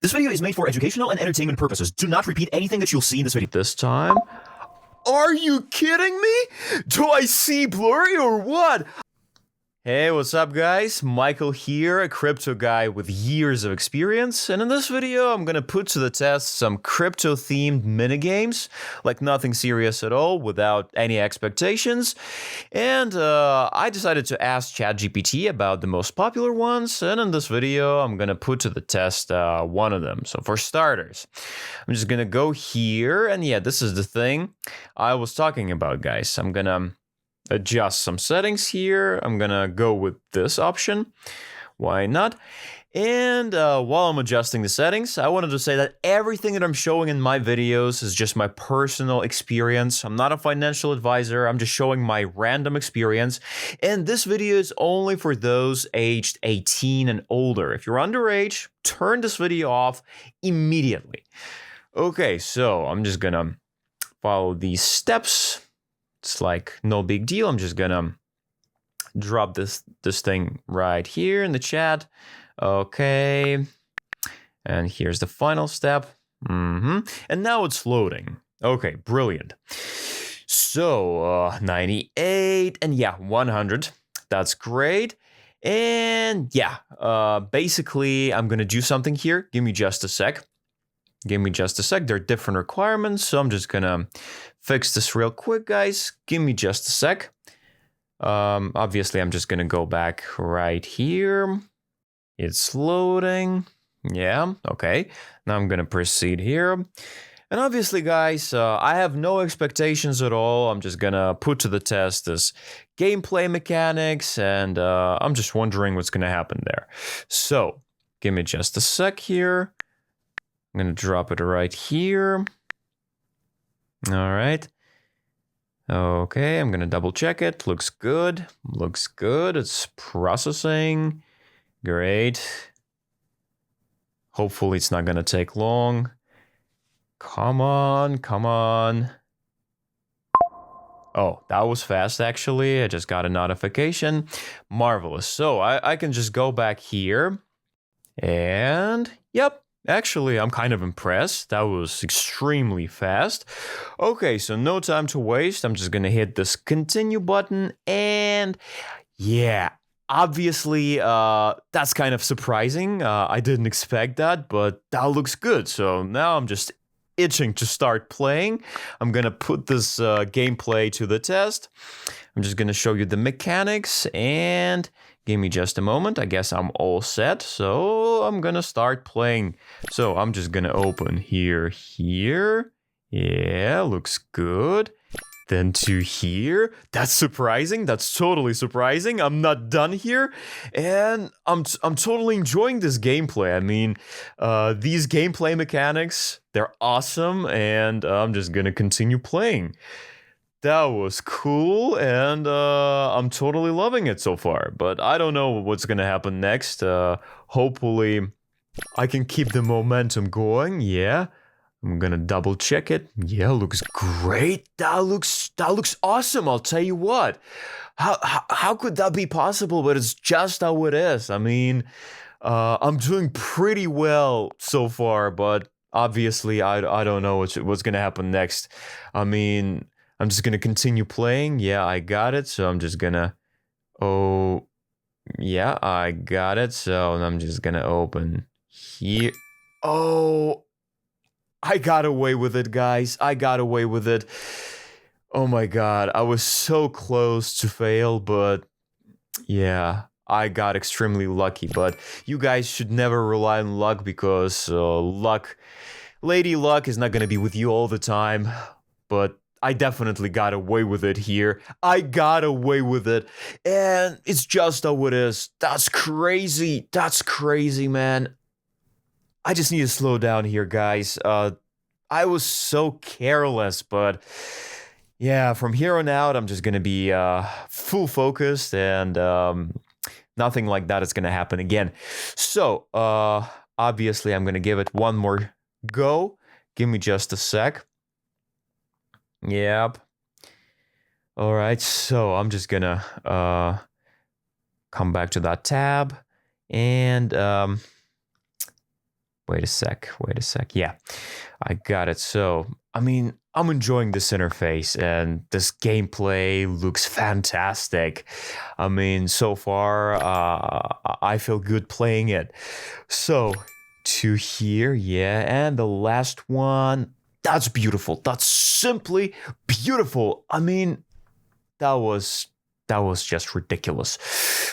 This video is made for educational and entertainment purposes. Do not repeat anything that you'll see in this video. This time? Are you kidding me? Do I see blurry or what? Hey, what's up guys? Michael here, a crypto guy with years of experience, and in this video I'm gonna put to the test some crypto-themed minigames, like nothing serious at all, without any expectations, and I decided to ask ChatGPT about the most popular ones, and in this video I'm gonna put to the test one of them. So for starters, I'm just gonna go here, and yeah, this is the thing I was talking about, guys. I'm gonna adjust some settings here. I'm gonna go with this option. Why not? And while I'm adjusting the settings, I wanted to say that everything that I'm showing in my videos is just my personal experience. I'm not a financial advisor. I'm just showing my random experience. And this video is only for those aged 18 and older. If you're underage, turn this video off immediately. Okay, so I'm just gonna follow these steps. It's like no big deal. I'm just gonna drop this thing right here in the chat. Okay, and here's the final step. And now it's loading. Okay, brilliant. So 98 and yeah, 100. That's great. And yeah, basically I'm gonna do something here. Give me just a sec. Give me just a sec. There are different requirements, so I'm just gonna fix this real quick, guys. Give me just a sec. Obviously, I'm just gonna go back right here. It's loading. Yeah, okay. Now I'm gonna proceed here. And obviously, guys, I have no expectations at all. I'm just gonna put to the test this gameplay mechanics, and I'm just wondering what's gonna happen there. So, give me just a sec here. I'm gonna drop it right here. All right. Okay, I'm gonna double check it. Looks good. Looks good. It's processing. Great. Hopefully it's not gonna take long. Come on, come on. Oh, that was fast actually. I just got a notification. Marvelous. So I can just go back here. And yep. Actually, I'm kind of impressed. That was extremely fast. Okay, so no time to waste. I'm just gonna hit this continue button, and yeah, obviously, that's kind of surprising. I didn't expect that, but that looks good. So now I'm just itching to start playing. I'm gonna put this gameplay to the test. I'm just gonna show you the mechanics, and give me just a moment. I guess I'm all set. So I'm gonna start playing. So I'm just gonna open here. Yeah, looks good. Then to here. That's surprising. That's totally surprising. I'm not done here. And I'm totally enjoying this gameplay. I mean, these gameplay mechanics, they're awesome. And I'm just gonna continue playing. That was cool, and I'm totally loving it so far, but I don't know what's gonna happen next. Hopefully I can keep the momentum going. Yeah, I'm gonna double check it. Yeah, looks great. That looks awesome. I'll tell you what. How could that be possible? But it's just how it is. I mean, I'm doing pretty well so far, but obviously I don't know what's gonna happen next. I mean, I'm just gonna continue playing. Yeah, I got it. So I'm just gonna, oh, yeah, I got it. So I'm just gonna open here. Oh, I got away with it, guys. I got away with it. Oh my God, I was so close to fail, but yeah, I got extremely lucky. But you guys should never rely on luck, because Lady Luck is not gonna be with you all the time. But I definitely got away with it here. I got away with it. And it's just how it is. That's crazy. That's crazy, man. I just need to slow down here, guys. I was so careless, but yeah, from here on out, I'm just gonna be full focused, and nothing like that is gonna happen again. So, obviously, I'm gonna give it one more go. Give me just a sec. Yep. All right, so I'm just gonna come back to that tab, and Wait a sec. Yeah, I got it. So, I mean, I'm enjoying this interface and this gameplay looks fantastic. I mean, so far, I feel good playing it. So, to here, yeah, and the last one. That's beautiful. That's simply beautiful. I mean, that was just ridiculous.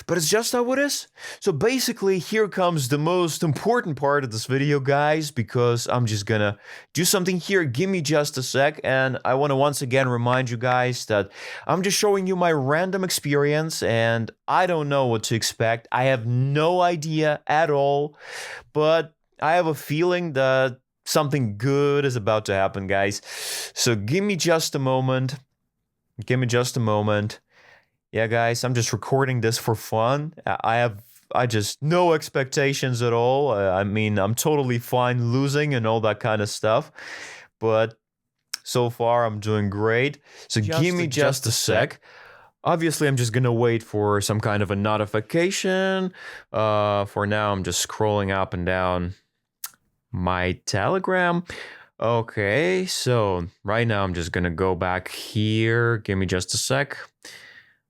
But it's just how it is. So basically, here comes the most important part of this video, guys, because I'm just gonna do something here. Give me just a sec, and I want to once again remind you guys that I'm just showing you my random experience, and I don't know what to expect. I have no idea at all, but I have a feeling that something good is about to happen, guys. So give me just a moment. Yeah, guys, I'm just recording this for fun. I just no expectations at all. I mean, I'm totally fine losing and all that kind of stuff. But so far, I'm doing great. So give me just a sec. Obviously, I'm just gonna wait for some kind of a notification. For now, I'm just scrolling up and down my Telegram. Okay, so right now I'm just gonna go back here. Give me just a sec.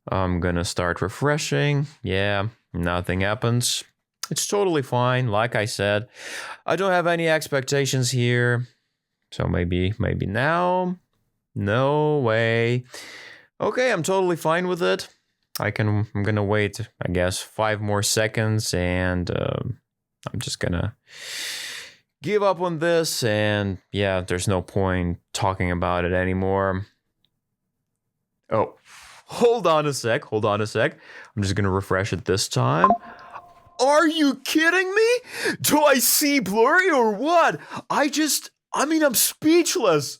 I'm gonna start refreshing. Yeah, nothing happens. It's totally fine. Like I said, I don't have any expectations here. So maybe now. No way. Okay, I'm totally fine with it. I'm gonna wait, I guess, 5 more seconds, and I'm just gonna give up on this, and yeah, there's no point talking about it anymore. Oh, hold on a sec. I'm just gonna refresh it this time. Are you kidding me? Do I see blurry or what? I mean, I'm speechless.